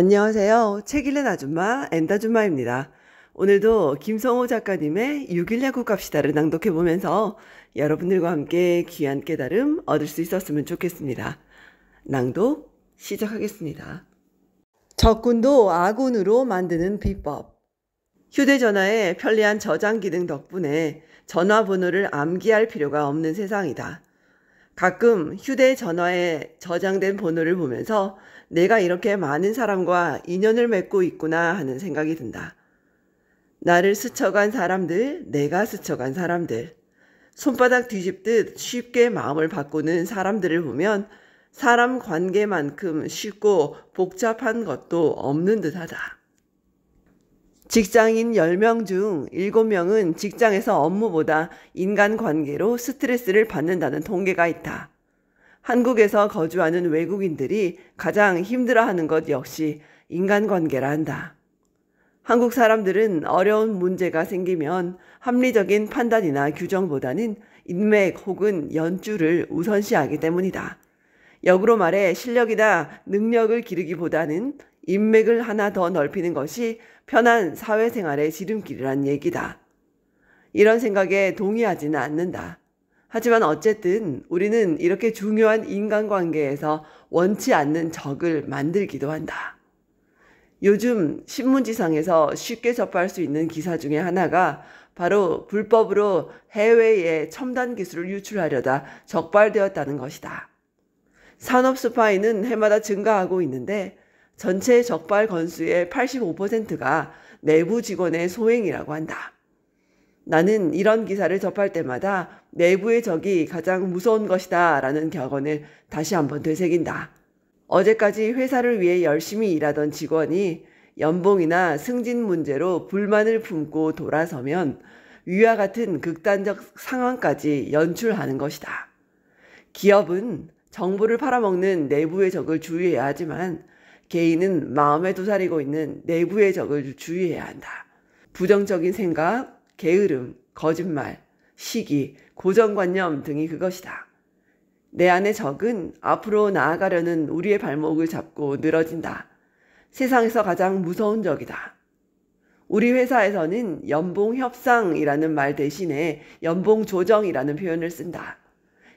안녕하세요. 책 읽는 아줌마 엔다줌마입니다. 오늘도 김성호 작가님의 6일 야구 갑시다를 낭독해보면서 여러분들과 함께 귀한 깨달음 얻을 수 있었으면 좋겠습니다. 낭독 시작하겠습니다. 적군도 아군으로 만드는 비법. 휴대전화의 편리한 저장 기능 덕분에 전화번호를 암기할 필요가 없는 세상이다. 가끔 휴대전화에 저장된 번호를 보면서 내가 이렇게 많은 사람과 인연을 맺고 있구나 하는 생각이 든다. 나를 스쳐간 사람들, 내가 스쳐간 사람들, 손바닥 뒤집듯 쉽게 마음을 바꾸는 사람들을 보면 사람 관계만큼 쉽고 복잡한 것도 없는 듯하다. 직장인 10명 중 7명은 직장에서 업무보다 인간관계로 스트레스를 받는다는 통계가 있다. 한국에서 거주하는 외국인들이 가장 힘들어하는 것 역시 인간관계라 한다. 한국 사람들은 어려운 문제가 생기면 합리적인 판단이나 규정보다는 인맥 혹은 연주를 우선시하기 때문이다. 역으로 말해 실력이나 능력을 기르기보다는 인맥을 하나 더 넓히는 것이 편한 사회생활의 지름길이란 얘기다. 이런 생각에 동의하지는 않는다. 하지만 어쨌든 우리는 이렇게 중요한 인간관계에서 원치 않는 적을 만들기도 한다. 요즘 신문지상에서 쉽게 접할 수 있는 기사 중에 하나가 바로 불법으로 해외에 첨단 기술을 유출하려다 적발되었다는 것이다. 산업 스파이는 해마다 증가하고 있는데 전체 적발 건수의 85%가 내부 직원의 소행이라고 한다. 나는 이런 기사를 접할 때마다 내부의 적이 가장 무서운 것이다 라는 격언을 다시 한번 되새긴다. 어제까지 회사를 위해 열심히 일하던 직원이 연봉이나 승진 문제로 불만을 품고 돌아서면 위와 같은 극단적 상황까지 연출하는 것이다. 기업은 정보를 팔아먹는 내부의 적을 주의해야 하지만 개인은 마음에 도사리고 있는 내부의 적을 주의해야 한다. 부정적인 생각, 게으름, 거짓말, 시기, 고정관념 등이 그것이다. 내 안의 적은 앞으로 나아가려는 우리의 발목을 잡고 늘어진다. 세상에서 가장 무서운 적이다. 우리 회사에서는 연봉 협상이라는 말 대신에 연봉 조정이라는 표현을 쓴다.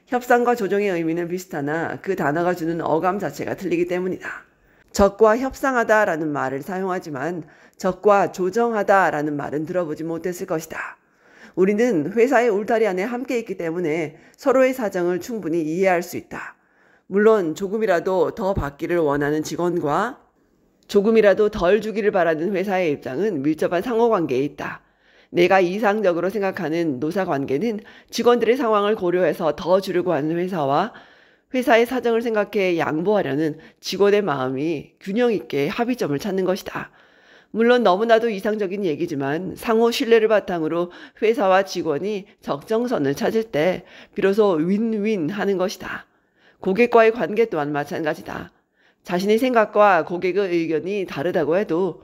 협상과 조정의 의미는 비슷하나 그 단어가 주는 어감 자체가 틀리기 때문이다. 적과 협상하다라는 말을 사용하지만 적과 조정하다라는 말은 들어보지 못했을 것이다. 우리는 회사의 울타리 안에 함께 있기 때문에 서로의 사정을 충분히 이해할 수 있다. 물론 조금이라도 더 받기를 원하는 직원과 조금이라도 덜 주기를 바라는 회사의 입장은 밀접한 상호관계에 있다. 내가 이상적으로 생각하는 노사관계는 직원들의 상황을 고려해서 더 주려고 하는 회사와 회사의 사정을 생각해 양보하려는 직원의 마음이 균형 있게 합의점을 찾는 것이다. 물론 너무나도 이상적인 얘기지만 상호 신뢰를 바탕으로 회사와 직원이 적정선을 찾을 때 비로소 윈윈 하는 것이다. 고객과의 관계 또한 마찬가지다. 자신의 생각과 고객의 의견이 다르다고 해도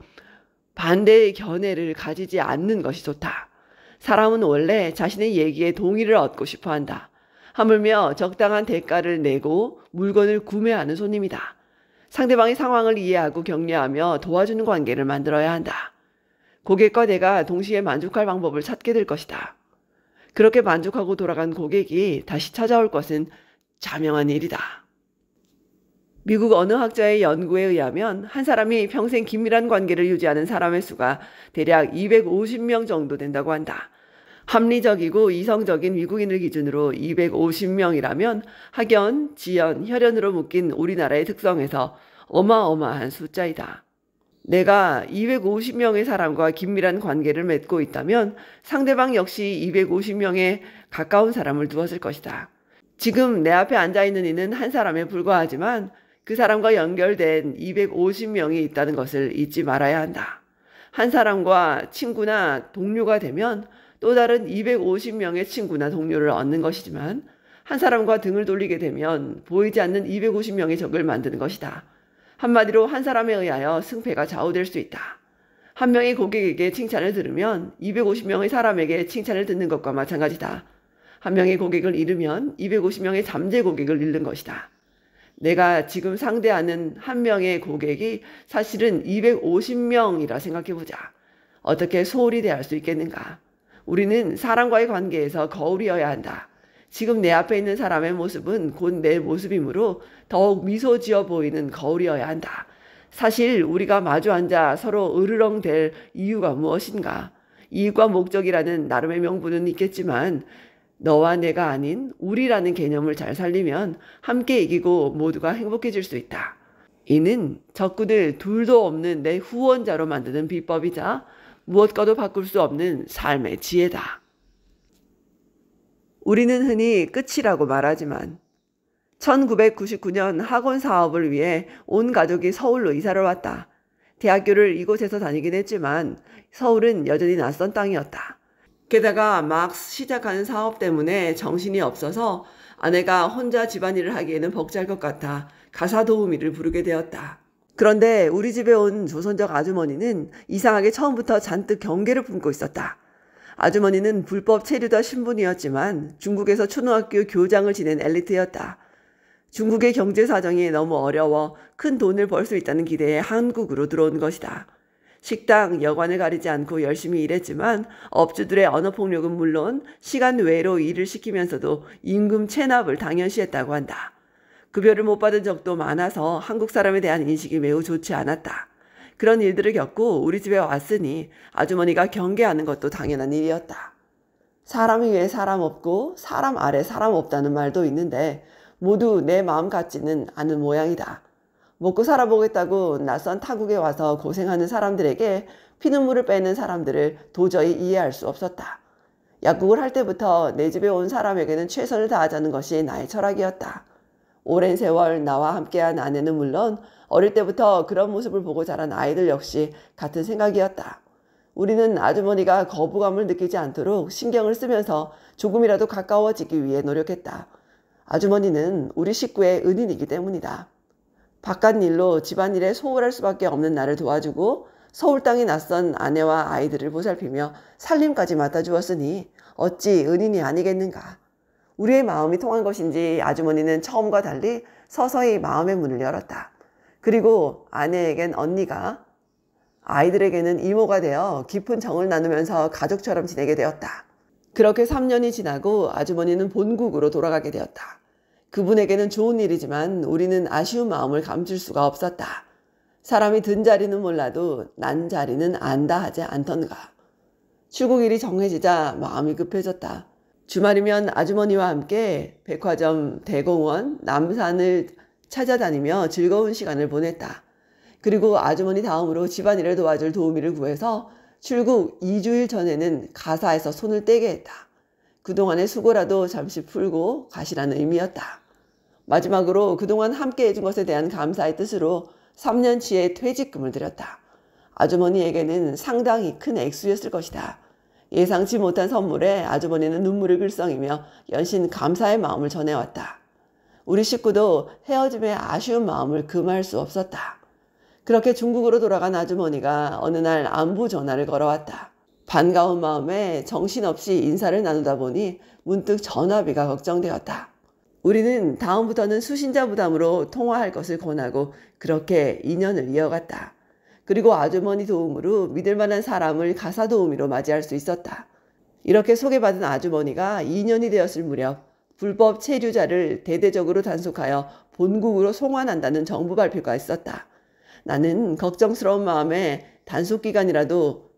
반대의 견해를 가지지 않는 것이 좋다. 사람은 원래 자신의 얘기에 동의를 얻고 싶어 한다. 하물며 적당한 대가를 내고 물건을 구매하는 손님이다. 상대방의 상황을 이해하고 격려하며 도와주는 관계를 만들어야 한다. 고객과 내가 동시에 만족할 방법을 찾게 될 것이다. 그렇게 만족하고 돌아간 고객이 다시 찾아올 것은 자명한 일이다. 미국 어느 학자의 연구에 의하면 한 사람이 평생 긴밀한 관계를 유지하는 사람의 수가 대략 250명 정도 된다고 한다. 합리적이고 이성적인 미국인을 기준으로 250명이라면 학연, 지연, 혈연으로 묶인 우리나라의 특성에서 어마어마한 숫자이다. 내가 250명의 사람과 긴밀한 관계를 맺고 있다면 상대방 역시 250명에 가까운 사람을 두었을 것이다. 지금 내 앞에 앉아있는 이는 한 사람에 불과하지만 그 사람과 연결된 250명이 있다는 것을 잊지 말아야 한다. 한 사람과 친구나 동료가 되면 또 다른 250명의 친구나 동료를 얻는 것이지만 한 사람과 등을 돌리게 되면 보이지 않는 250명의 적을 만드는 것이다. 한마디로 한 사람에 의하여 승패가 좌우될 수 있다. 한 명의 고객에게 칭찬을 들으면 250명의 사람에게 칭찬을 듣는 것과 마찬가지다. 한 명의 고객을 잃으면 250명의 잠재 고객을 잃는 것이다. 내가 지금 상대하는 한 명의 고객이 사실은 250명이라 생각해보자. 어떻게 소홀히 대할 수 있겠는가? 우리는 사람과의 관계에서 거울이어야 한다. 지금 내 앞에 있는 사람의 모습은 곧 내 모습이므로 더욱 미소 지어 보이는 거울이어야 한다. 사실 우리가 마주 앉아 서로 으르렁댈 이유가 무엇인가? 이익과 목적이라는 나름의 명분은 있겠지만 너와 내가 아닌 우리라는 개념을 잘 살리면 함께 이기고 모두가 행복해질 수 있다. 이는 적군을 둘도 없는 내 후원자로 만드는 비법이자 무엇과도 바꿀 수 없는 삶의 지혜다. 우리는 흔히 끝이라고 말하지만 1999년 학원 사업을 위해 온 가족이 서울로 이사를 왔다. 대학교를 이곳에서 다니긴 했지만 서울은 여전히 낯선 땅이었다. 게다가 막 시작하는 사업 때문에 정신이 없어서 아내가 혼자 집안일을 하기에는 벅찰 것 같아 가사 도우미를 부르게 되었다. 그런데 우리 집에 온 조선족 아주머니는 이상하게 처음부터 잔뜩 경계를 품고 있었다. 아주머니는 불법 체류자 신분이었지만 중국에서 초등학교 교장을 지낸 엘리트였다. 중국의 경제 사정이 너무 어려워 큰 돈을 벌 수 있다는 기대에 한국으로 들어온 것이다. 식당, 여관을 가리지 않고 열심히 일했지만 업주들의 언어폭력은 물론 시간 외로 일을 시키면서도 임금 체납을 당연시했다고 한다. 급여를 못 받은 적도 많아서 한국 사람에 대한 인식이 매우 좋지 않았다. 그런 일들을 겪고 우리 집에 왔으니 아주머니가 경계하는 것도 당연한 일이었다. 사람 위에 사람 없고 사람 아래 사람 없다는 말도 있는데 모두 내 마음 같지는 않은 모양이다. 먹고 살아보겠다고 낯선 타국에 와서 고생하는 사람들에게 피눈물을 빼는 사람들을 도저히 이해할 수 없었다. 약국을 할 때부터 내 집에 온 사람에게는 최선을 다하자는 것이 나의 철학이었다. 오랜 세월 나와 함께한 아내는 물론 어릴 때부터 그런 모습을 보고 자란 아이들 역시 같은 생각이었다. 우리는 아주머니가 거부감을 느끼지 않도록 신경을 쓰면서 조금이라도 가까워지기 위해 노력했다. 아주머니는 우리 식구의 은인이기 때문이다. 바깥 일로 집안일에 소홀할 수밖에 없는 나를 도와주고 서울 땅이 낯선 아내와 아이들을 보살피며 살림까지 맡아주었으니 어찌 은인이 아니겠는가. 우리의 마음이 통한 것인지 아주머니는 처음과 달리 서서히 마음의 문을 열었다. 그리고 아내에겐 언니가, 아이들에게는 이모가 되어 깊은 정을 나누면서 가족처럼 지내게 되었다. 그렇게 3년이 지나고 아주머니는 본국으로 돌아가게 되었다. 그분에게는 좋은 일이지만 우리는 아쉬운 마음을 감출 수가 없었다. 사람이 든 자리는 몰라도 난 자리는 안다 하지 않던가. 출국일이 정해지자 마음이 급해졌다. 주말이면 아주머니와 함께 백화점, 대공원, 남산을 찾아다니며 즐거운 시간을 보냈다. 그리고 아주머니 다음으로 집안일을 도와줄 도우미를 구해서 출국 2주일 전에는 가사에서 손을 떼게 했다. 그동안의 수고라도 잠시 풀고 가시라는 의미였다. 마지막으로 그동안 함께 해준 것에 대한 감사의 뜻으로 3년치의 퇴직금을 드렸다. 아주머니에게는 상당히 큰 액수였을 것이다. 예상치 못한 선물에 아주머니는 눈물을 글썽이며 연신 감사의 마음을 전해왔다. 우리 식구도 헤어짐의 아쉬운 마음을 금할 수 없었다. 그렇게 중국으로 돌아간 아주머니가 어느 날 안부 전화를 걸어왔다. 반가운 마음에 정신없이 인사를 나누다 보니 문득 전화비가 걱정되었다. 우리는 다음부터는 수신자 부담으로 통화할 것을 권하고 그렇게 인연을 이어갔다. 그리고 아주머니 도움으로 믿을 만한 사람을 가사 도우미로 맞이할 수 있었다. 이렇게 소개받은 아주머니가 2년이 되었을 무렵 불법 체류자를 대대적으로 단속하여 본국으로 송환한다는 정부 발표가 있었다. 나는 걱정스러운 마음에 단속기간이라도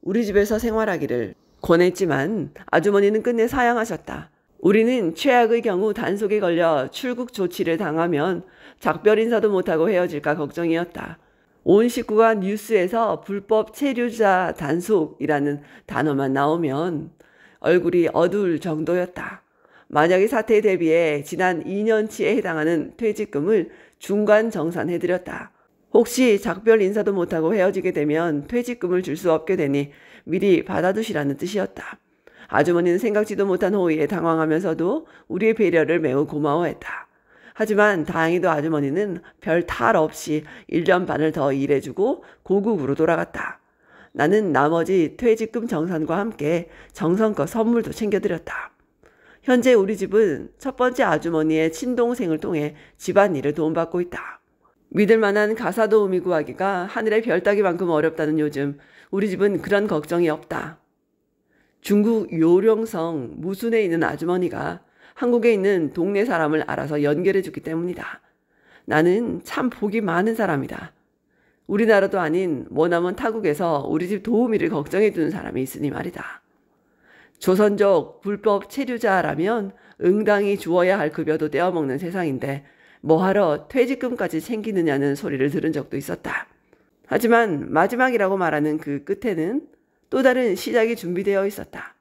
우리 집에서 생활하기를 권했지만 아주머니는 끝내 사양하셨다. 우리는 최악의 경우 단속에 걸려 출국 조치를 당하면 작별 인사도 못하고 헤어질까 걱정이었다. 온 식구가 뉴스에서 불법 체류자 단속이라는 단어만 나오면 얼굴이 어두울 정도였다. 만약의 사태에 대비해 지난 2년치에 해당하는 퇴직금을 중간 정산해드렸다. 혹시 작별 인사도 못하고 헤어지게 되면 퇴직금을 줄 수 없게 되니 미리 받아두시라는 뜻이었다. 아주머니는 생각지도 못한 호의에 당황하면서도 우리의 배려를 매우 고마워했다. 하지만 다행히도 아주머니는 별 탈 없이 1년 반을 더 일해주고 고국으로 돌아갔다. 나는 나머지 퇴직금 정산과 함께 정성껏 선물도 챙겨드렸다. 현재 우리 집은 첫 번째 아주머니의 친동생을 통해 집안일을 도움받고 있다. 믿을 만한 가사 도우미 구하기가 하늘의 별 따기만큼 어렵다는 요즘 우리 집은 그런 걱정이 없다. 중국 요령성 무순에 있는 아주머니가 한국에 있는 동네 사람을 알아서 연결해 주기 때문이다. 나는 참 복이 많은 사람이다. 우리나라도 아닌 머나먼 타국에서 우리 집 도우미를 걱정해 주는 사람이 있으니 말이다. 조선족 불법 체류자라면 응당히 주어야 할 급여도 떼어먹는 세상인데 뭐하러 퇴직금까지 챙기느냐는 소리를 들은 적도 있었다. 하지만 마지막이라고 말하는 그 끝에는 또 다른 시작이 준비되어 있었다.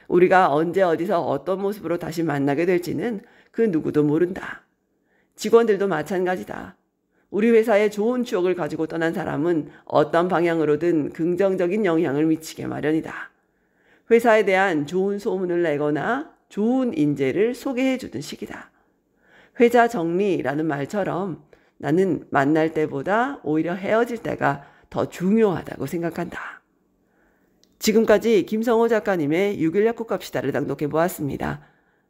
우리가 언제 어디서 어떤 모습으로 다시 만나게 될지는 그 누구도 모른다. 직원들도 마찬가지다. 우리 회사에 좋은 추억을 가지고 떠난 사람은 어떤 방향으로든 긍정적인 영향을 미치게 마련이다. 회사에 대한 좋은 소문을 내거나 좋은 인재를 소개해 주는 시기다. 회자 정리라는 말처럼 나는 만날 때보다 오히려 헤어질 때가 더 중요하다고 생각한다. 지금까지 김성호 작가님의 6일 약국 갑시다를 낭독해 보았습니다.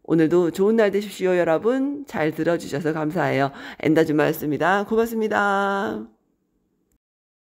오늘도 좋은 날 되십시오 여러분. 잘 들어주셔서 감사해요. 엔다주마였습니다. 고맙습니다.